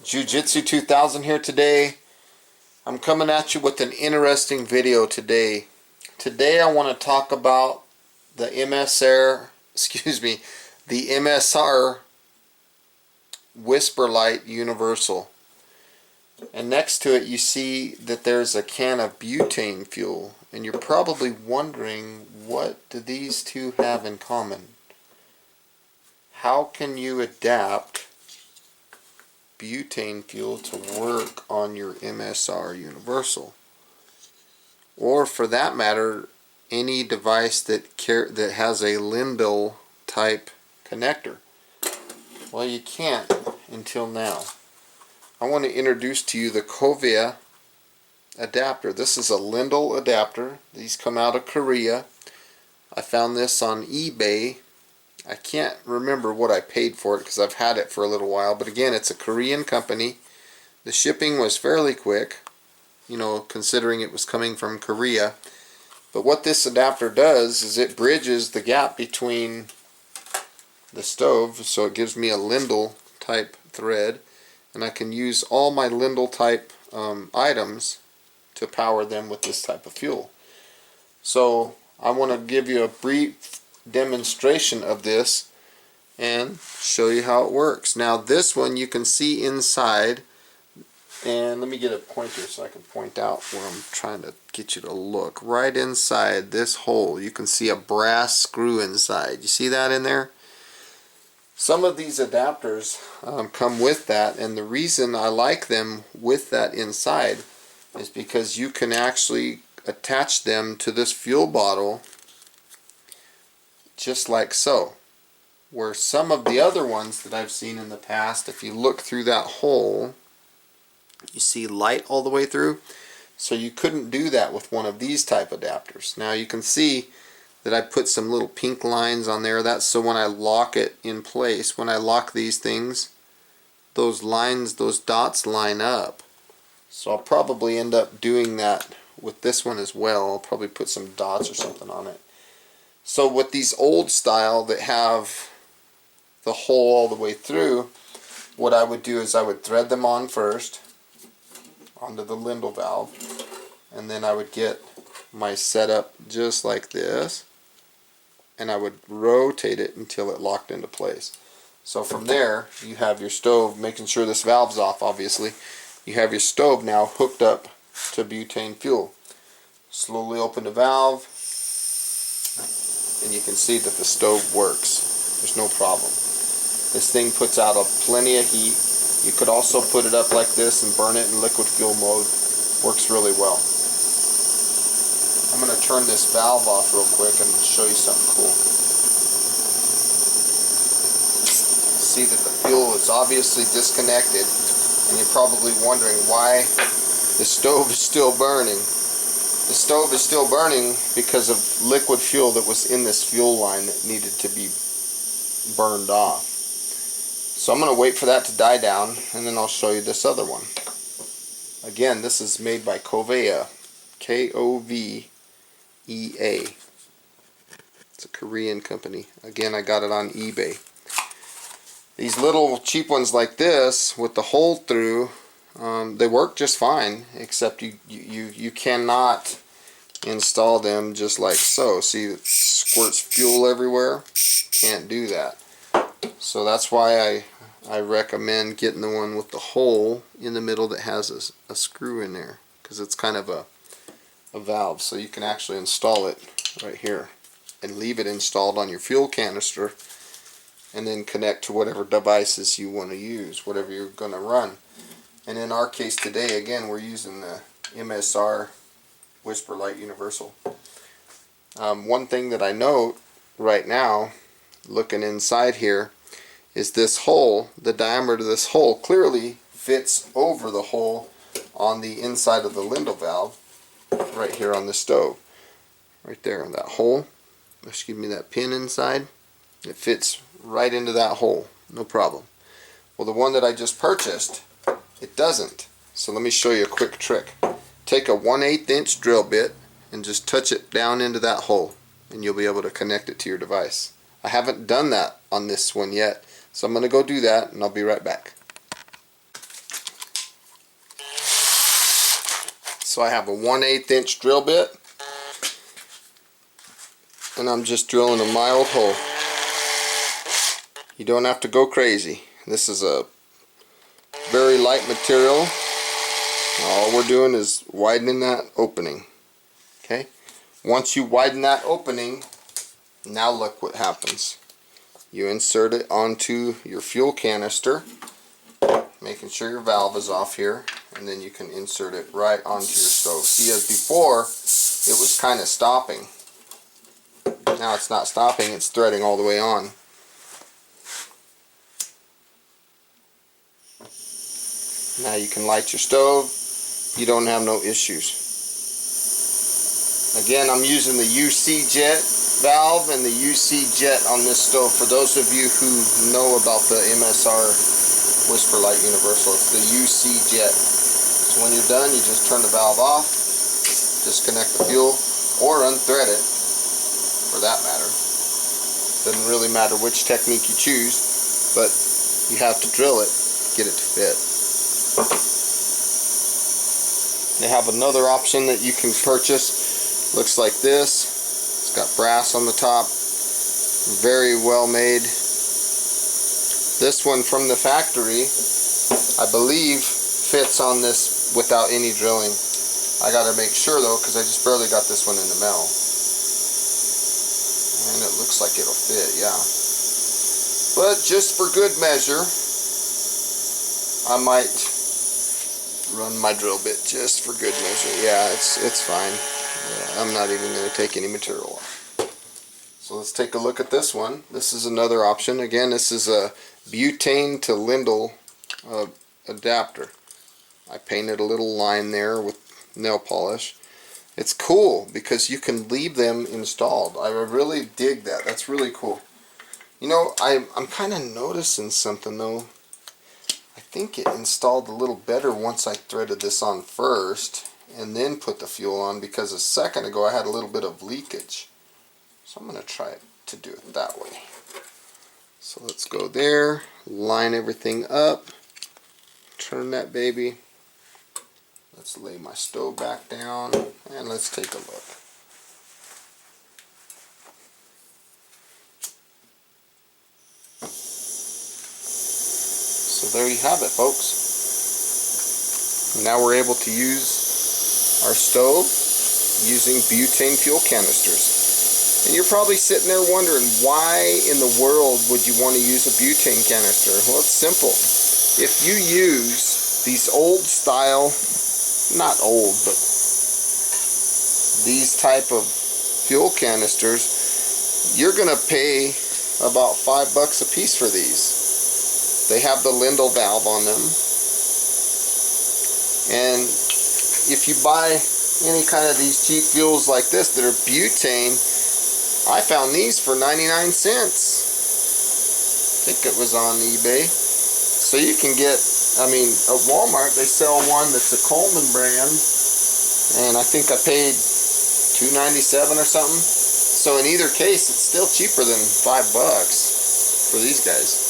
Jiu-Jitsu 2000 here today. I'm coming at you with an interesting video today. Today I want to talk about the MSR Whisper Light Universal. And next to it you see that there's a can of butane fuel. And you're probably wondering, what do these two have in common? How can you adapt butane fuel to work on your MSR Universal? Or for that matter, any device that has a lindal type connector? Well, you can't until now. I want to introduce to you the Kovea adapter. This is a lindal adapter. These come out of Korea. I found this on eBay. I can't remember what I paid for it because I've had it for a little while, but again, it's a Korean company. The shipping was fairly quick, you know, considering it was coming from Korea. But what this adapter does is it bridges the gap between the stove, so it gives me a lindal type thread, and I can use all my lindal type items to power them with this type of fuel. So I want to give you a brief demonstration of this and show you how it works. Now this one you can see inside, and let me get a pointer so I can point out where I'm trying to get you to look. Right inside this hole you can see a brass screw inside. You see that in there? Some of these adapters come with that, and the reason I like them with that inside is because you can actually attach them to this fuel bottle just like so. Where some of the other ones that I've seen in the past, if you look through that hole, you see light all the way through. So you couldn't do that with one of these type adapters. Now you can see that I put some little pink lines on there. That's so when I lock it in place, when I lock these things, those lines, those dots line up. So I'll probably end up doing that with this one as well. I'll probably put some dots or something on it. So with these old style that have the hole all the way through, what I would do is I would thread them on first onto the lindal valve, and then I would get my setup just like this, and I would rotate it until it locked into place. So from there you have your stove, making sure this valve's off obviously. You have your stove now hooked up to butane fuel. Slowly open the valve, and you can see that the stove works. There's no problem. This thing puts out plenty of heat. You could also put it up like this and burn it in liquid fuel mode. Works really well. I'm going to turn this valve off real quick and show you something cool. See that the fuel is obviously disconnected, and you're probably wondering why the stove is still burning. The stove is still burning because of liquid fuel that was in this fuel line that needed to be burned off. So I'm going to wait for that to die down, and then I'll show you this other one. Again, this is made by Kovea. K-O-V-E-A. It's a Korean company. Again, I got it on eBay. These little cheap ones like this with the hole through, they work just fine, except you cannot install them just like so. See, it squirts fuel everywhere. Can't do that. So that's why I recommend getting the one with the hole in the middle that has a screw in there, because it's kind of a valve, so you can actually install it right here and leave it installed on your fuel canister, and then connect to whatever devices you want to use, whatever you're going to run. And in our case today, again, we're using the MSR Whisper Light Universal. One thing that I note right now, looking inside here, is this hole, the diameter of this hole clearly fits over the hole on the inside of the lindal valve, right here on the stove. Right there in that hole, excuse me, that pin inside, it fits right into that hole, no problem. Well, the one that I just purchased, it doesn't. So let me show you a quick trick. Take a 1/8 inch drill bit and just touch it down into that hole, and you'll be able to connect it to your device. I haven't done that on this one yet, so I'm going to go do that, and I'll be right back. So I have a 1/8 inch drill bit, and I'm just drilling a mild hole. You don't have to go crazy. This is a very light material. All we're doing is widening that opening. Okay? Once you widen that opening, now look what happens. You insert it onto your fuel canister, making sure your valve is off here, and then you can insert it right onto your stove. See, as before, it was kind of stopping. Now it's not stopping, it's threading all the way on. Now you can light your stove. You don't have no issues. Again, I'm using the UC jet valve and the UC jet on this stove. For those of you who know about the MSR Whisper Light Universal, it's the UC jet. So when you're done, you just turn the valve off, disconnect the fuel, or unthread it, for that matter. Doesn't really matter which technique you choose, but you have to drill it, get it to fit. They have another option that you can purchase. Looks like this. It's got brass on the top. Very well made. This one from the factory, I believe, fits on this without any drilling. I gotta make sure though, because I just barely got this one in the mail. And it looks like it'll fit, yeah. But just for good measure, I might run my drill bit just for good measure. Yeah, it's fine. Yeah, I'm not even going to take any material off. So let's take a look at this one. This is another option. Again, this is a butane to lindal adapter. I painted a little line there with nail polish. It's cool because you can leave them installed. I really dig that. That's really cool. You know, I'm kind of noticing something though. I think it installed a little better once I threaded this on first and then put the fuel on, because a second ago I had a little bit of leakage. So I'm going to try to do it that way. So let's go there, line everything up, turn that baby. Let's lay my stove back down and let's take a look. So there you have it, folks. Now we're able to use our stove using butane fuel canisters. And you're probably sitting there wondering, why in the world would you want to use a butane canister? Well, it's simple. If you use these old style, not old, but these type of fuel canisters, you're going to pay about $5 a piece for these. They have the lindal valve on them. And if you buy any kind of these cheap fuels like this that are butane, I found these for 99 cents. I think it was on eBay. So you can get, I mean, at Walmart they sell one that's a Coleman brand, and I think I paid $2.97 or something. So in either case, it's still cheaper than $5 for these guys.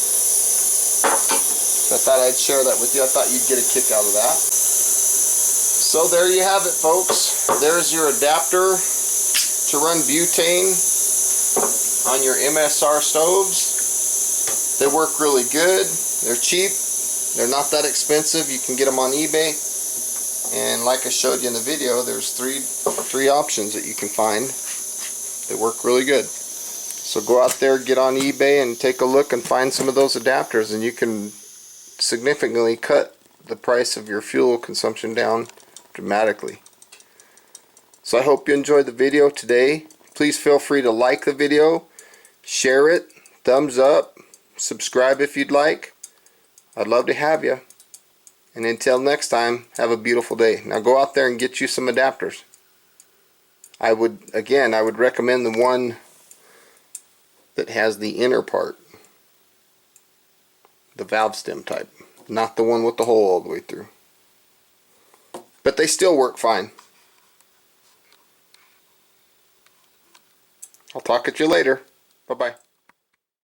So I thought I'd share that with you. I thought you'd get a kick out of that. So there you have it, folks. There's your adapter to run butane on your MSR stoves. They work really good. They're cheap. They're not that expensive. You can get them on eBay. And like I showed you in the video, there's three options that you can find. They work really good. So go out there, get on eBay and take a look and find some of those adapters, and you can significantly cut the price of your fuel consumption down dramatically. So I hope you enjoyed the video today. Please feel free to like the video, share it, thumbs up, subscribe if you'd like. I'd love to have you. And until next time, have a beautiful day. Now go out there and get you some adapters. I would recommend the one that has the inner part, the valve stem type, not the one with the hole all the way through. But they still work fine. I'll talk at you later. Bye-bye.